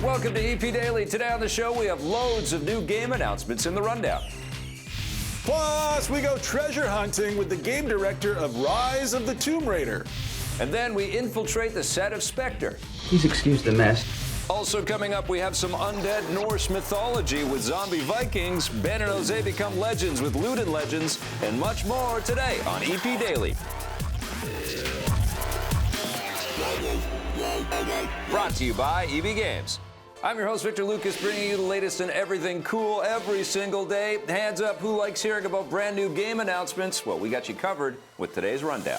Welcome to EP Daily. Today on the show, we have loads of new game announcements in the rundown. Plus, we go treasure hunting with the game director of Rise of the Tomb Raider. And then we infiltrate the set of Spectre. Please excuse the mess. Also coming up, we have some undead Norse mythology with zombie Vikings. Ben and Jose become legends with Luden Legends, and much more today on EP Daily. Brought to you by EB Games. I'm your host, Victor Lucas, bringing you the latest in everything cool every single day. Hands up, who likes hearing about brand new game announcements? Well, we got you covered with today's rundown.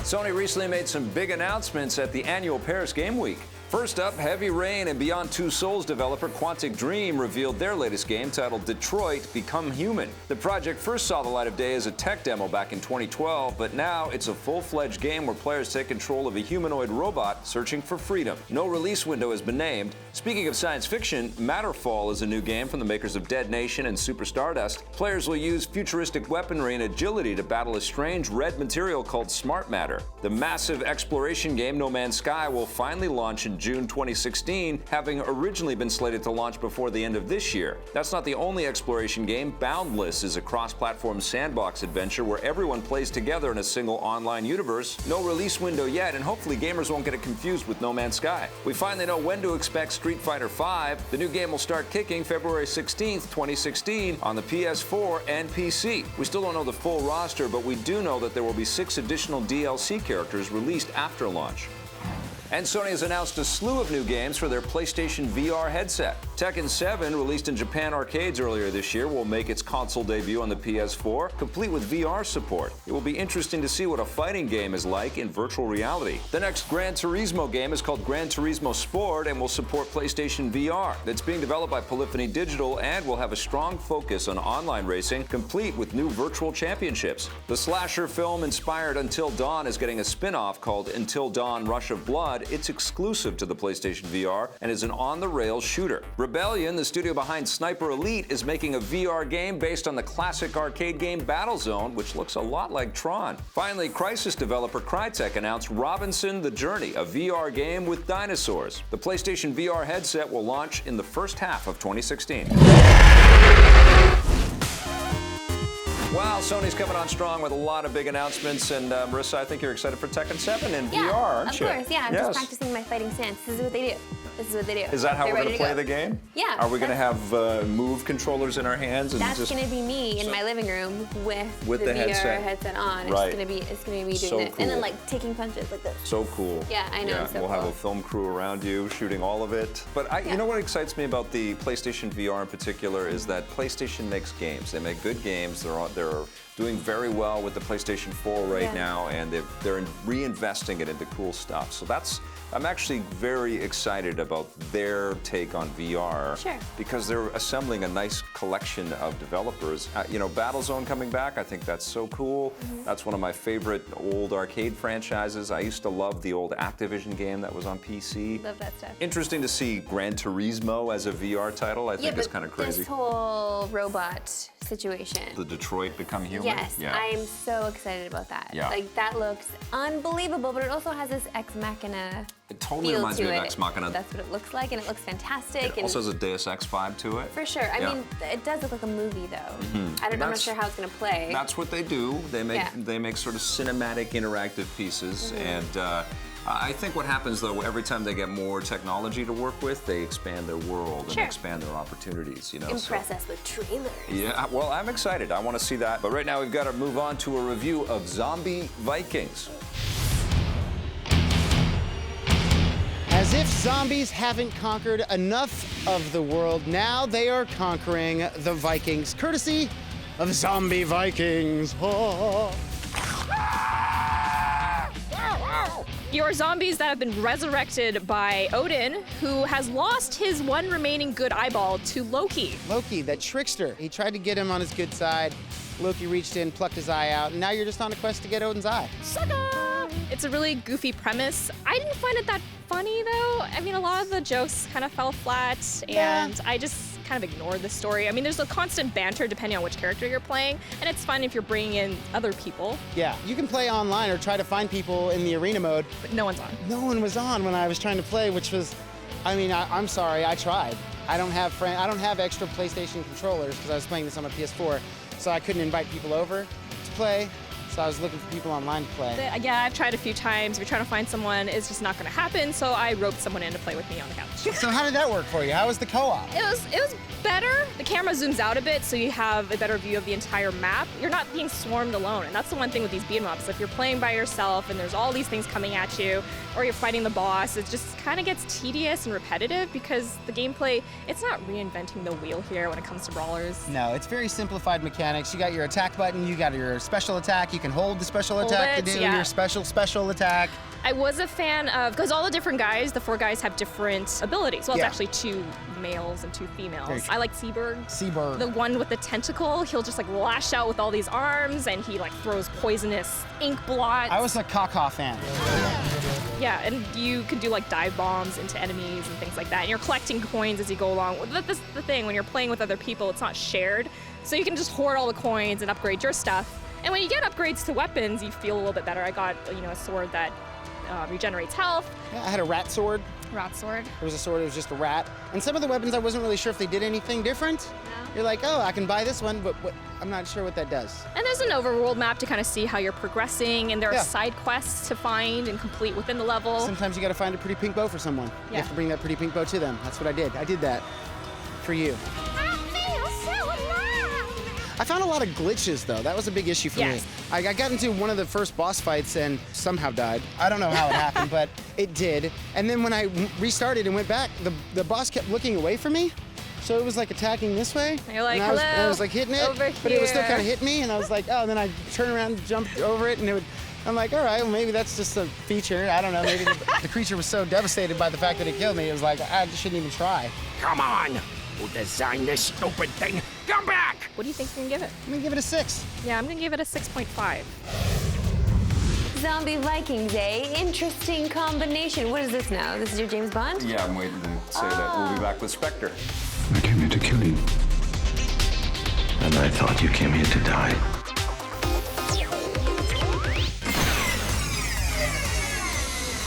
Sony recently made some big announcements at the annual Paris Game Week. First up, Heavy Rain and Beyond Two Souls developer Quantic Dream revealed their latest game titled Detroit: Become Human. The project first saw the light of day as a tech demo back in 2012, but now it's a full-fledged game where players take control of a humanoid robot searching for freedom. No release window has been named. Speaking of science fiction, Matterfall is a new game from the makers of Dead Nation and Super Stardust. Players will use futuristic weaponry and agility to battle a strange red material called smart matter. The massive exploration game No Man's Sky will finally launch in June 2016, having originally been slated to launch before the end of this year. That's not the only exploration game. Boundless is a cross-platform sandbox adventure where everyone plays together in a single online universe. No release window yet, and hopefully gamers won't get it confused with No Man's Sky. We finally know when to expect Street Fighter V. The new game will start kicking February 16th, 2016 on the PS4 and PC. We still don't know the full roster, but we do know that there will be 6 additional DLC characters released after launch. And Sony has announced a slew of new games for their PlayStation VR headset. Tekken 7, released in Japan arcades earlier this year, will make its console debut on the PS4, complete with VR support. It will be interesting to see what a fighting game is like in virtual reality. The next Gran Turismo game is called Gran Turismo Sport and will support PlayStation VR. It's being developed by Polyphony Digital and will have a strong focus on online racing, complete with new virtual championships. The slasher film inspired Until Dawn is getting a spin-off called Until Dawn: Rush of Blood. It's exclusive to the PlayStation VR and is an on-the-rails shooter. Rebellion, the studio behind Sniper Elite, is making a VR game based on the classic arcade game Battlezone, which looks a lot like Tron. Finally, Crysis developer Crytek announced Robinson: The Journey, a VR game with dinosaurs. The PlayStation VR headset will launch in the first half of 2016. Wow, Sony's coming on strong with a lot of big announcements, and Marissa, I think you're excited for Tekken 7 in VR, aren't you? Of course, yeah. I'm just practicing my fighting stance. This is what they do. This is what they do. Is that how we're going to play the game? Yeah. Are we going to have move controllers in our hands? And that's going to be me in my living room with the VR headset on. Right. It's going to be me doing so this. Cool. And then like taking punches like this. So cool. Yeah, I know. Yeah, we'll have a film crew around you shooting all of it. But you know what excites me about the PlayStation VR in particular is that PlayStation makes games. They make good games. They're doing very well with the PlayStation 4 right now, and they're reinvesting it into cool stuff. So I'm actually very excited about their take on VR because they're assembling a nice collection of developers. You know, Battlezone coming back, I think that's so cool. That's one of my favorite old arcade franchises. I used to love the old Activision game that was on PC. Love that stuff. Interesting to see Gran Turismo as a VR title. I think it's kind of crazy. This whole robot situation. The Detroit Become Human? Yes, I'm so excited about that. Yeah. Like, that looks unbelievable, but it also has this Ex Machina It totally reminds me of Ex Machina. That's what it looks like, and it looks fantastic. It also has a Deus Ex vibe to it. For sure. I mean, it does look like a movie, though. I'm not sure how it's going to play. That's what they do. They make sort of cinematic, interactive pieces, and I think what happens, though, every time they get more technology to work with, they expand their world and expand their opportunities. You know, impress us with trailers. Yeah, well, I'm excited. I want to see that. But right now, we've got to move on to a review of Zombie Vikings. As if zombies haven't conquered enough of the world, now they are conquering the Vikings, courtesy of Zombie Vikings. Oh. You are zombies that have been resurrected by Odin, who has lost his one remaining good eyeball to Loki. Loki, that trickster. He tried to get him on his good side. Loki reached in, plucked his eye out, and now you're just on a quest to get Odin's eye. Sucker! It's a really goofy premise. I didn't find it that funny, though. I mean, a lot of the jokes kind of fell flat, and I just kind of ignore the story. I mean, there's a constant banter depending on which character you're playing, and it's fun if you're bringing in other people. Yeah, you can play online or try to find people in the arena mode. But no one's on. No one was on when I was trying to play, which was, I mean, I'm sorry, I tried. I don't have extra PlayStation controllers because I was playing this on my PS4, so I couldn't invite people over to play. So I was looking for people online to play. Yeah, I've tried a few times. If you're trying to find someone, it's just not going to happen. So I roped someone in to play with me on the couch. So how did that work for you? How was the co-op? It was better. The camera zooms out a bit, so you have a better view of the entire map. You're not being swarmed alone, and that's the one thing with these beat 'em ups. If you're playing by yourself and there's all these things coming at you, or you're fighting the boss, it just kind of gets tedious and repetitive because the gameplay, it's not reinventing the wheel here when it comes to brawlers. No, it's very simplified mechanics. You got your attack button, you got your special attack, you can hold the special attack to do your special attack. I was a fan of, because all the different guys, the 4 guys have different abilities. Well, it's actually 2 males and 2 females. I like Seaberg. The one with the tentacle, he'll just like lash out with all these arms and he like throws poisonous ink blots. I was a Kaka fan. Yeah, and you can do like dive bombs into enemies and things like that. And you're collecting coins as you go along. That's the thing, when you're playing with other people, it's not shared. So you can just hoard all the coins and upgrade your stuff. And when you get upgrades to weapons, you feel a little bit better. I got, a sword that regenerates health. Yeah, I had a rat sword. Rat sword. There was a sword, it was just a rat. And some of the weapons, I wasn't really sure if they did anything different. No. You're like, oh, I can buy this one, but I'm not sure what that does. And there's an overworld map to kind of see how you're progressing, and there are side quests to find and complete within the level. Sometimes you gotta find a pretty pink bow for someone. You have to bring that pretty pink bow to them. That's what I did. I did that for you. I found a lot of glitches, though. That was a big issue for me. I got into one of the first boss fights and somehow died. I don't know how it happened, but it did. And then when I restarted and went back, the boss kept looking away from me. So it was like attacking this way. And you're like, and hello, I was like hitting it, but it was still kind of hitting me. And I was like, oh, and then I turned around and jumped over it, and I'm like, all right, well, maybe that's just a feature. I don't know. Maybe the creature was so devastated by the fact that it killed me, it was like, I shouldn't even try. Come on! Who designed this stupid thing? Come back! What do you think you're gonna give it? I'm gonna give it a 6. Yeah, I'm gonna give it a 6.5. Zombie Vikings, eh? Interesting combination. What is this now? This is your James Bond? Yeah, I'm waiting to say that. We'll be back with Spectre. I came here to kill you. And I thought you came here to die.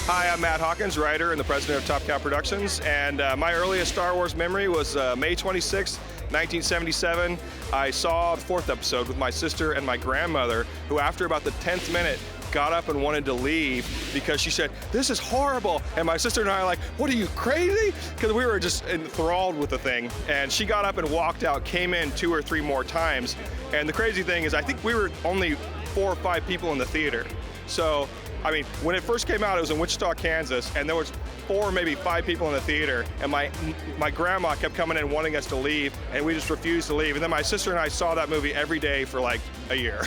Hi, I'm Matt Hawkins, writer and the president of Top Cow Productions, and my earliest Star Wars memory was May 26, 1977. I saw the 4th episode with my sister and my grandmother, who after about the 10th minute got up and wanted to leave because she said, "This is horrible." And my sister and I are like, "What are you, crazy?" Because we were just enthralled with the thing. And she got up and walked out, came in 2 or 3 more times. And the crazy thing is, I think we were only 4 or 5 people in the theater. So, I mean, when it first came out, it was in Wichita, Kansas, and there was 4, maybe 5 people in the theater, and my grandma kept coming in wanting us to leave, and we just refused to leave. And then my sister and I saw that movie every day for like a year.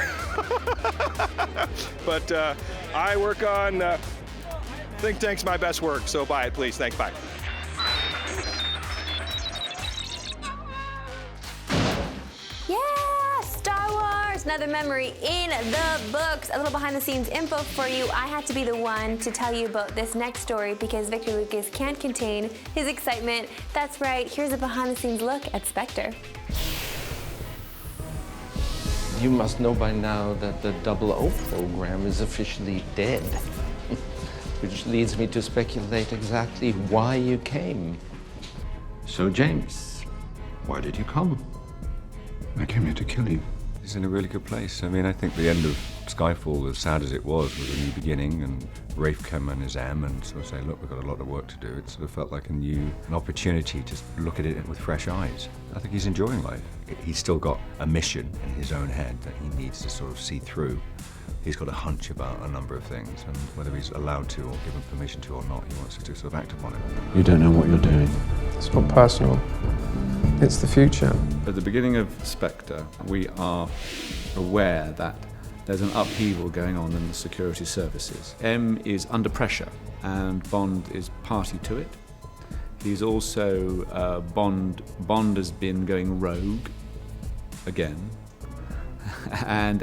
But I work on Think Tank's my best work, so buy it, please. Thanks, bye. Another memory in the books. A little behind the scenes info for you. I had to be the one to tell you about this next story because Victor Lucas can't contain his excitement. That's right, here's a behind the scenes look at Spectre. You must know by now that the 00 program is officially dead. Which leads me to speculate exactly why you came. So, James, why did you come? I came here to kill you. He's in a really good place. I mean, I think the end of Skyfall, as sad as it was a new beginning, and Rafe came and his M and sort of say, look, we've got a lot of work to do. It sort of felt like an opportunity to look at it with fresh eyes. I think he's enjoying life. He's still got a mission in his own head that he needs to sort of see through. He's got a hunch about a number of things, and whether he's allowed to or given permission to or not, he wants to sort of act upon it. You don't know what you're doing. It's not personal. It's the future. At the beginning of Spectre, we are aware that there's an upheaval going on in the security services. M is under pressure, and Bond is party to it. He's also, Bond has been going rogue again. And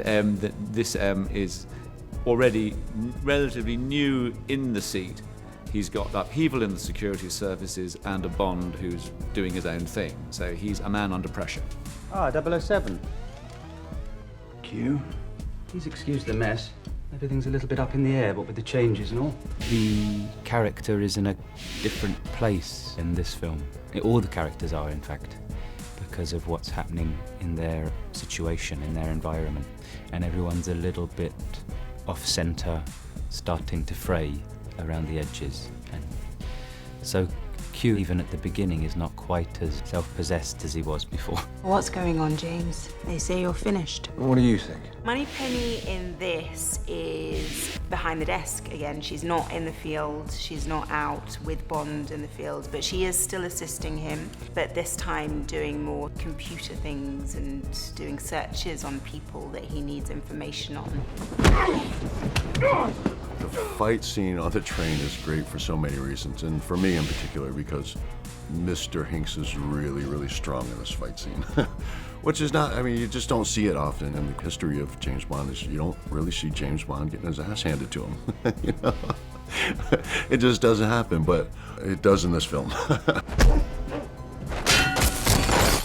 this M is already relatively new in the seat. He's got upheaval in the security services and a Bond who's doing his own thing. So he's a man under pressure. Ah, 007. Q, please excuse the mess. Everything's a little bit up in the air, what with the changes and all. The character is in a different place in this film. All the characters are, in fact, because of what's happening in their situation, in their environment. And everyone's a little bit off-center, starting to fray around the edges. And so Q, even at the beginning, is not quite as self-possessed as he was before. What's going on, James? They say you're finished. What do you think? Moneypenny in this is behind the desk again. She's not in the field, she's not out with Bond in the field, but she is still assisting him, but this time doing more computer things and doing searches on people that he needs information on. The fight scene on the train is great for so many reasons, and for me in particular because Mr. Hinks is really, really strong in this fight scene. Which is not, I mean, you just don't see it often in the history of James Bond. You don't really see James Bond getting his ass handed to him. You know? It just doesn't happen, but it does in this film.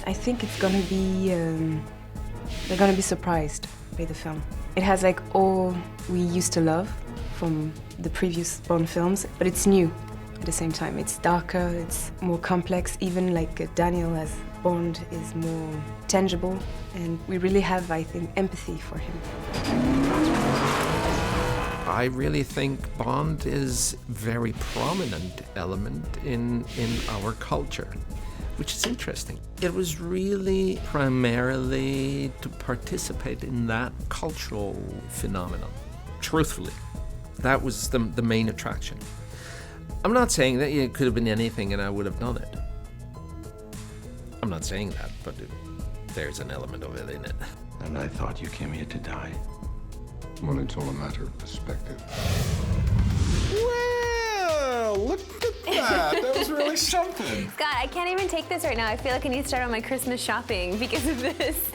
I think it's gonna be, they're gonna be surprised by the film. It has like all we used to love from the previous Bond films, but it's new at the same time. It's darker, it's more complex, even like Daniel as Bond is more tangible, and we really have, I think, empathy for him. I really think Bond is a very prominent element in our culture, which is interesting. It was really primarily to participate in that cultural phenomenon, truthfully. That was the main attraction. I'm not saying that it could have been anything and I would have done it. I'm not saying that, but there's an element of it in it. And I thought you came here to die. Well, it's all a matter of perspective. Well, look at that. That was really something. Scott, I can't even take this right now. I feel like I need to start on my Christmas shopping because of this.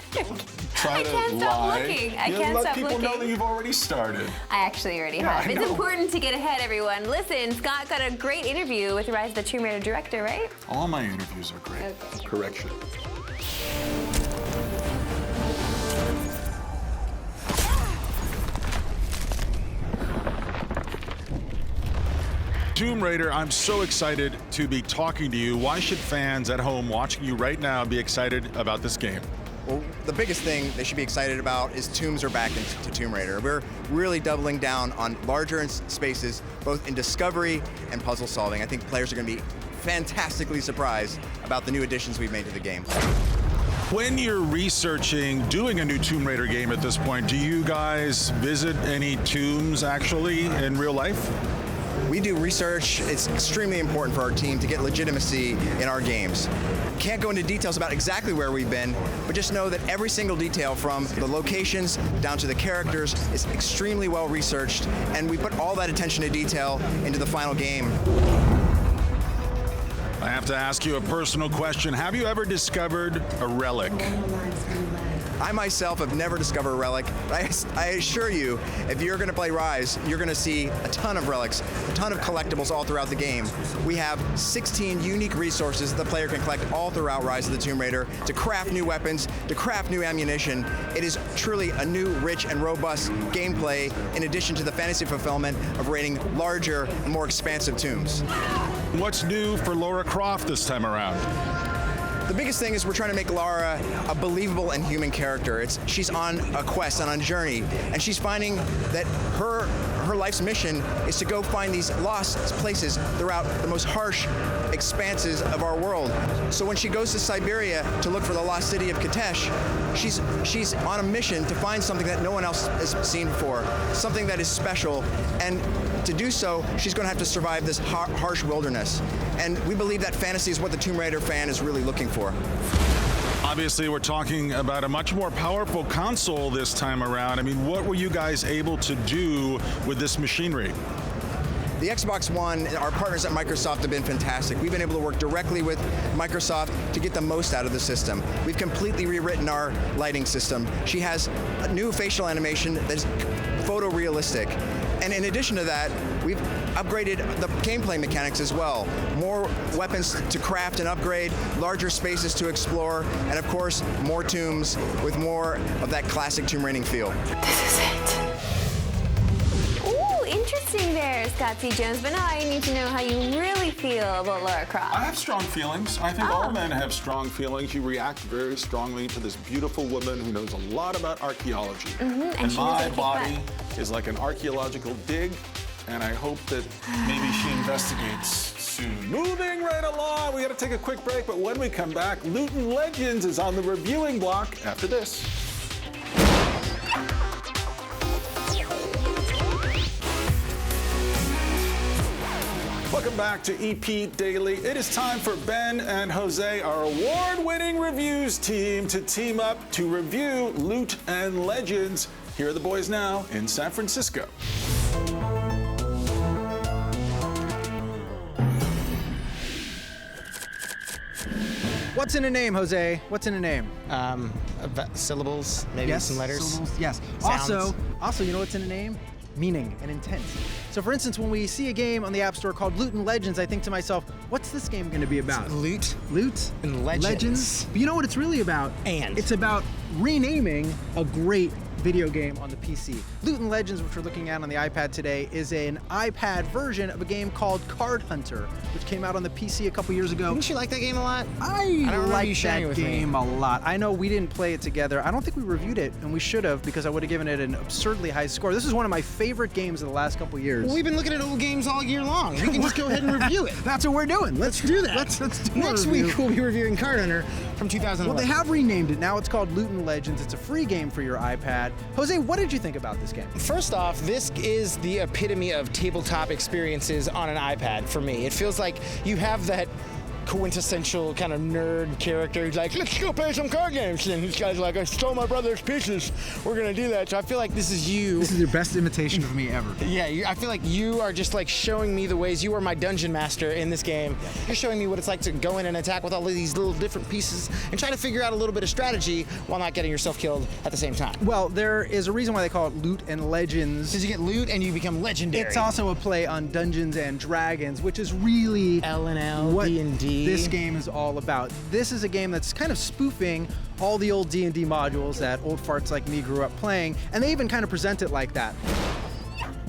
Try I to can't stop looking. I can't let stop people looking. know that you've already started. I actually already Yeah, have. I It's know. important to get ahead, everyone. Listen, Scott got a great interview with Rise of the Tomb Raider director, right? All my interviews are great. Okay. Correction. Tomb Raider, I'm so excited to be talking to you. Why should fans at home watching you right now be excited about this game? Well, the biggest thing they should be excited about is tombs are back into Tomb Raider. We're really doubling down on larger spaces, both in discovery and puzzle solving. I think players are going to be fantastically surprised about the new additions we've made to the game. When you're researching doing a new Tomb Raider game at this point, do you guys visit any tombs actually in real life? We do research. It's extremely important for our team to get legitimacy in our games. Can't go into details about exactly where we've been, but just know that every single detail from the locations down to the characters is extremely well researched, and we put all that attention to detail into the final game. I have to ask you a personal question. Have you ever discovered a relic? I myself have never discovered a relic, but I assure you, if you're going to play Rise, you're going to see a ton of relics, a ton of collectibles all throughout the game. We have 16 unique resources that the player can collect all throughout Rise of the Tomb Raider to craft new weapons, to craft new ammunition. It is truly a new, rich, and robust gameplay in addition to the fantasy fulfillment of raiding larger and more expansive tombs. What's new for Lara Croft this time around? The biggest thing is we're trying to make Lara a believable and human character. She's on a quest, on a journey, and she's finding that her life's mission is to go find these lost places throughout the most harsh expanses of our world. So when she goes to Siberia to look for the lost city of Katesh, she's on a mission to find something that no one else has seen before, something that is special, and to do so, she's going to have to survive this harsh wilderness. And we believe that fantasy is what the Tomb Raider fan is really looking for. Obviously, we're talking about a much more powerful console this time around. I mean, what were you guys able to do with this machinery? The Xbox One, our partners at Microsoft have been fantastic. We've been able to work directly with Microsoft to get the most out of the system. We've completely rewritten our lighting system. She has a new facial animation that's photorealistic. And in addition to that, we've upgraded the gameplay mechanics as well. More weapons to craft and upgrade, larger spaces to explore, and of course, more tombs with more of that classic Tomb Raider feel. This is it. Ooh, interesting there, Scott C. Jones. But now I need to know how you really feel about Lara Croft. I have strong feelings. I think all men have strong feelings. You react very strongly to this beautiful woman who knows a lot about archaeology. And she my knows how to body kick butt. is like an archaeological dig, and I hope that maybe she investigates soon. Moving right along, we gotta take a quick break, but when we come back, Loot and Legends is on the reviewing block after this. Welcome back to EP Daily. It is time for Ben and Jose, our award-winning reviews team, to team up to review Loot and Legends. Here are the boys now in San Francisco. What's in a name, Jose? What's in a name? Syllables, maybe Yes, some letters. syllables, yes. Sounds. Also, you know what's in a name? Meaning and intent. So for instance, when we see a game on the App Store called Loot and Legends, I think to myself, what's this game going to be about? Loot. Loot and Legends. But you know what it's really about? It's about renaming a great video game on the PC. Loot and Legends, which we're looking at on the iPad today, is an iPad version of a game called Card Hunter, which came out on the PC a couple years ago. Didn't you like that game a lot? I don't remember you like sharing it that with me. game a lot. I know we didn't play it together. I don't think we reviewed it, and we should have, because I would have given it an absurdly high score. This is one of my favorite games of the last couple years. Well, we've been looking at old games all year long. We can just go ahead and review it. That's what we're doing. Let's do that. Let's do Next a review. week, we'll be reviewing Card Hunter from 2011. Well, they have renamed it. Now it's called Loot and Legends. It's a free game for your iPad. Jose, what did you think about this game? First off, this is the epitome of tabletop experiences on an iPad for me. It feels like you have that quintessential kind of nerd character who's like, let's go play some card games. And this guy's like, I stole my brother's pieces. We're going to do that. So I feel like this is you. This is your best imitation of me ever. Yeah, I feel like you are just like showing me the ways. You are my dungeon master in this game. You're showing me what it's like to go in and attack with all of these little different pieces and try to figure out a little bit of strategy while not getting yourself killed at the same time. Well, there is a reason why they call it Loot and Legends. Because you get loot and you become legendary. It's also a play on Dungeons and Dragons, which is really L&L, what D&D. this game is all about. This is a game that's kind of spoofing all the old D&D modules that old farts like me grew up playing, and they even kind of present it like that.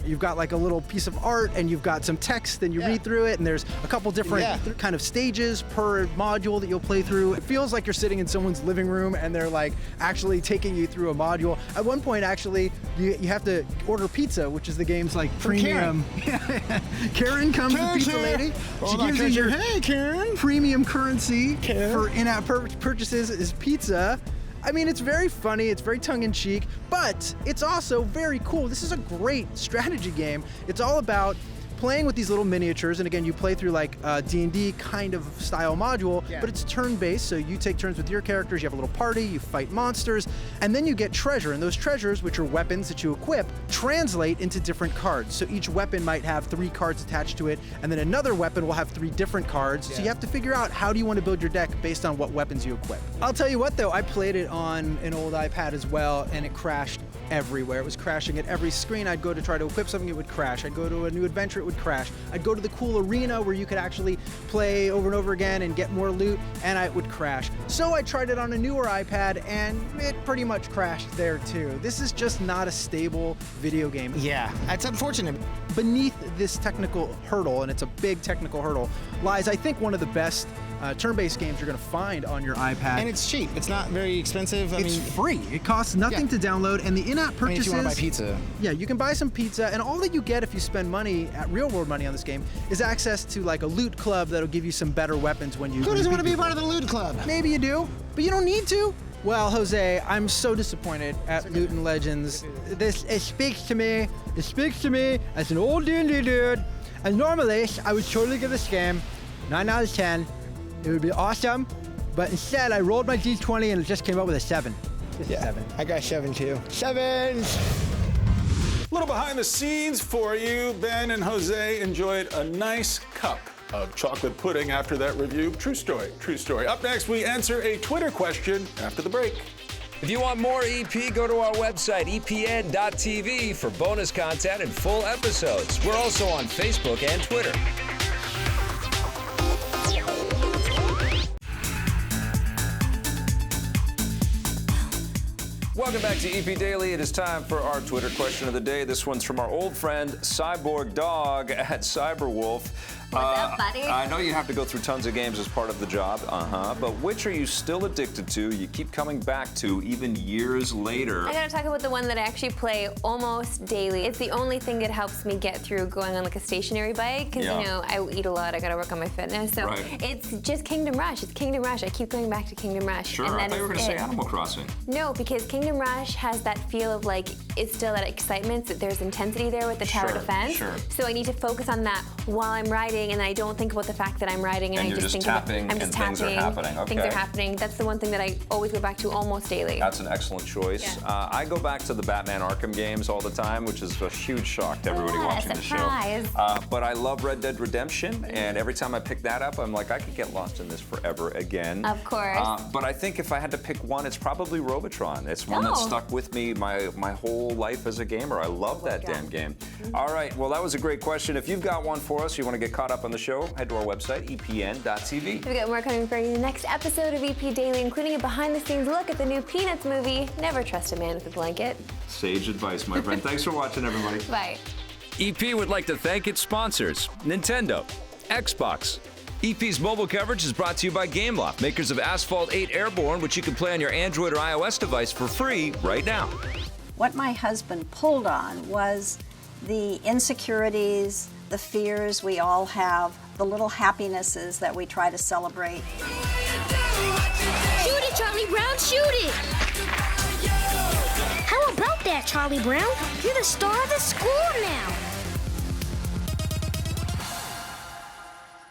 You've got like a little piece of art and you've got some text and you read through it, and there's a couple different kind of stages per module that you'll play through. It feels like you're sitting in someone's living room and they're like actually taking you through a module. At one point, actually, you have to order pizza, which is the game's like premium. Karen comes, the pizza lady. She gives you your hey, Karen. premium currency for in-app purchases is pizza. I mean, it's very funny, it's very tongue-in-cheek, but it's also very cool. This is a great strategy game. It's all about playing with these little miniatures, and again, you play through like a D&D kind of style module, but it's turn-based, so you take turns with your characters, you have a little party, you fight monsters, and then you get treasure, and those treasures, which are weapons that you equip, translate into different cards. So each weapon might have 3 cards attached to it, and then another weapon will have 3 different cards, so you have to figure out how do you want to build your deck based on what weapons you equip. I'll tell you what though, I played it on an old iPad as well, and it crashed everywhere. It was crashing at every screen. I'd go to try to equip something, it would crash. I'd go to a new adventure, it would crash. I'd go to the cool arena where you could actually play over and over again and get more loot, and it would crash. So I tried it on a newer iPad, and it pretty much crashed there too. This is just not a stable video game. Yeah, it's unfortunate. Beneath this technical hurdle, and it's a big technical hurdle, lies, I think, one of the best turn-based games you're going to find on your iPad. And it's cheap. It's not very expensive. It's free. It costs nothing to download, and the in-app purchases. if you want to buy pizza. Yeah, you can buy some pizza, and all that you get if you spend money, real-world money on this game, is access to like a loot club that'll give you some better weapons when you. Who doesn't want to be a part of the loot club? Maybe you do, but you don't need to. Well, Jose, I'm so disappointed at Loot and Legends. It speaks to me. It speaks to me as an old D&D dude. And normally, I would totally give this game 9 out of 10. It would be awesome, but instead I rolled my D20 and it just came up with a 7. Just a 7. I got 7 too. 7s! A little behind the scenes for you. Ben and Jose enjoyed a nice cup of chocolate pudding after that review. True story, true story. Up next, we answer a Twitter question after the break. If you want more EP, go to our website, epn.tv, for bonus content and full episodes. We're also on Facebook and Twitter. Welcome back to EP Daily. It is time for our Twitter question of the day. This one's from our old friend, Cyborg Dog at Cyberwolf. What's up, buddy? I know you have to go through tons of games as part of the job, but which are you still addicted to, you keep coming back to even years later? I gotta talk about the one that I actually play almost daily. It's the only thing that helps me get through going on like a stationary bike, because you know, I eat a lot, I gotta work on my fitness, so it's just Kingdom Rush. It's Kingdom Rush. I keep going back to Kingdom Rush. Sure, and I thought you were gonna say Animal Crossing. No, because Kingdom Rush has that feel of like, it's still that excitement, that there's intensity there with the tower defense. So I need to focus on that while I'm riding, and I don't think about the fact that I'm riding, and I just think tapping I'm just and tapping. Things are happening. Okay. Things are happening. That's the one thing that I always go back to almost daily. That's an excellent choice. Yeah. I go back to the Batman Arkham games all the time, which is a huge shock to everybody watching the show. But I love Red Dead Redemption, and every time I pick that up, I'm like, I could get lost in this forever again. Of course. But I think if I had to pick one, it's probably Robotron. It's one that stuck with me my whole life as a gamer. I love that damn game. All right, well, that was a great question. If you've got one for us, you want to get caught up on the show, head to our website, epn.tv. We've got more coming for you in the next episode of EP Daily, including a behind-the-scenes look at the new Peanuts movie, Never Trust a Man with a Blanket. Sage advice, my friend. Thanks for watching, everybody. Bye. EP would like to thank its sponsors, Nintendo, Xbox. EP's mobile coverage is brought to you by Gameloft, makers of Asphalt 8 Airborne, which you can play on your Android or iOS device for free right now. What my husband pulled on was the insecurities, the fears we all have, the little happinesses that we try to celebrate. Shoot it, Charlie Brown, shoot it! How about that, Charlie Brown? You're the star of the school now.